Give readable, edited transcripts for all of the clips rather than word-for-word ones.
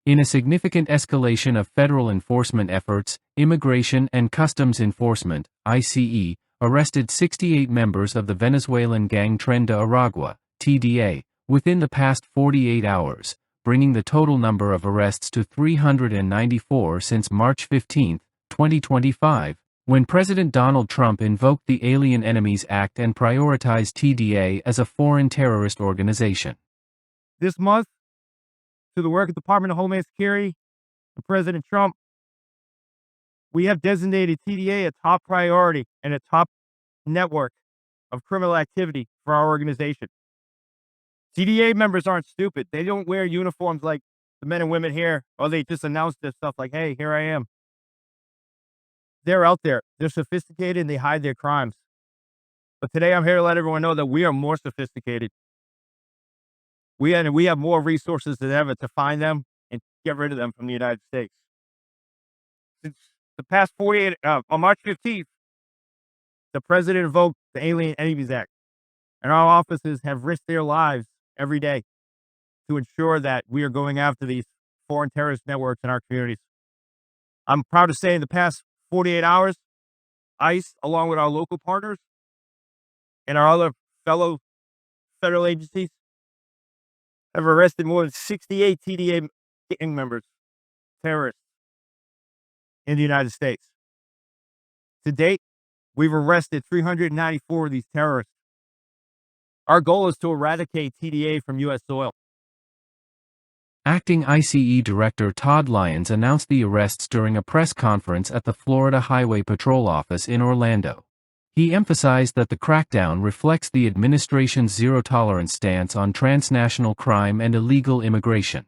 In a significant escalation of federal enforcement efforts, Immigration and Customs Enforcement, ICE, arrested 68 members of the Venezuelan gang Tren de Aragua, TDA, within the past 48 hours, bringing the total number of arrests to 394 since March 15, 2025, when President Donald Trump invoked the Alien Enemies Act and prioritized TDA as a foreign terrorist organization. This month, through the work of the Department of Homeland Security and President Trump, we have designated TDA a top priority and a top network of criminal activity for our organization. TDA members aren't stupid. They don't wear uniforms like the men and women here, or they just announce this stuff like, hey, here I am. They're out there. They're sophisticated and they hide their crimes. But today I'm here to let everyone know that we are more sophisticated. We have more resources than ever to find them and get rid of them from the United States. Since the past 48, on March 15th, the president invoked the Alien Enemies Act, and our offices have risked their lives every day to ensure that we are going after these foreign terrorist networks in our communities. I'm proud to say in the past 48 hours, ICE, along with our local partners and our other fellow federal agencies, have arrested more than 68 TDA gang members, terrorists, in the United States. To date, we've arrested 394 of these terrorists. Our goal is to eradicate TDA from U.S. soil. Acting ICE Director Todd Lyons announced the arrests during a press conference at the Florida Highway Patrol Office in Orlando. He emphasized that the crackdown reflects the administration's zero-tolerance stance on transnational crime and illegal immigration.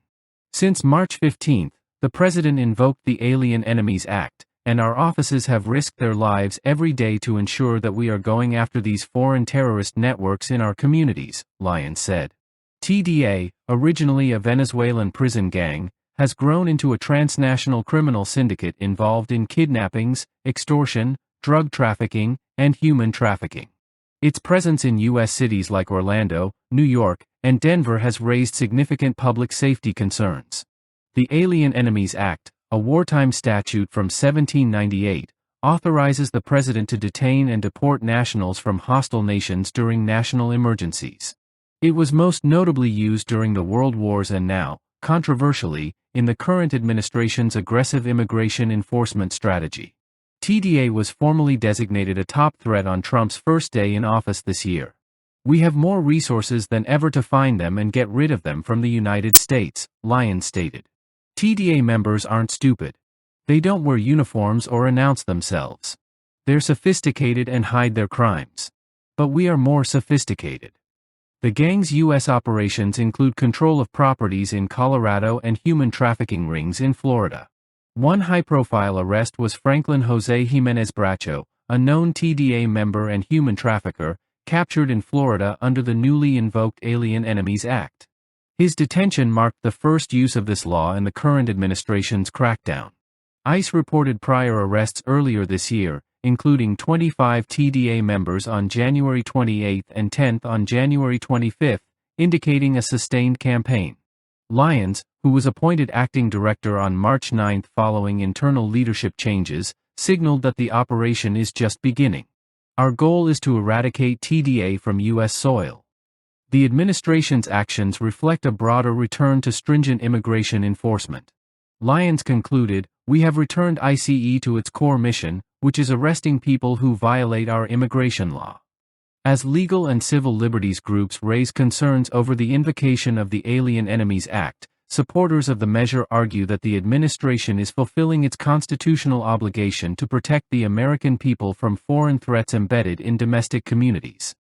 Since March 15, the president invoked the Alien Enemies Act, and our offices have risked their lives every day to ensure that we are going after these foreign terrorist networks in our communities, Lyons said. TDA, originally a Venezuelan prison gang, has grown into a transnational criminal syndicate involved in kidnappings, extortion, drug trafficking, and human trafficking. Its presence in U.S. cities like Orlando, New York, and Denver has raised significant public safety concerns. The Alien Enemies Act, a wartime statute from 1798, authorizes the president to detain and deport nationals from hostile nations during national emergencies. It was most notably used during the World Wars and now, controversially, in the current administration's aggressive immigration enforcement strategy. TDA was formally designated a top threat on Trump's first day in office this year. We have more resources than ever to find them and get rid of them from the United States, Lyons stated. TDA members aren't stupid. They don't wear uniforms or announce themselves. They're sophisticated and hide their crimes. But we are more sophisticated. The gang's U.S. operations include control of properties in Colorado and human trafficking rings in Florida. One high-profile arrest was Franklin Jose Jimenez Bracho, a known TDA member and human trafficker, captured in Florida under the newly invoked Alien Enemies Act. His detention marked the first use of this law in the current administration's crackdown. ICE reported prior arrests earlier this year, including 25 TDA members on January 28 and 10 on January 25, indicating a sustained campaign. Lyons, who was appointed acting director on March 9 following internal leadership changes, signaled that the operation is just beginning. Our goal is to eradicate TDA from U.S. soil. The administration's actions reflect a broader return to stringent immigration enforcement. Lyons concluded, "We have returned ICE to its core mission, which is arresting people who violate our immigration law." As legal and civil liberties groups raise concerns over the invocation of the Alien Enemies Act, supporters of the measure argue that the administration is fulfilling its constitutional obligation to protect the American people from foreign threats embedded in domestic communities.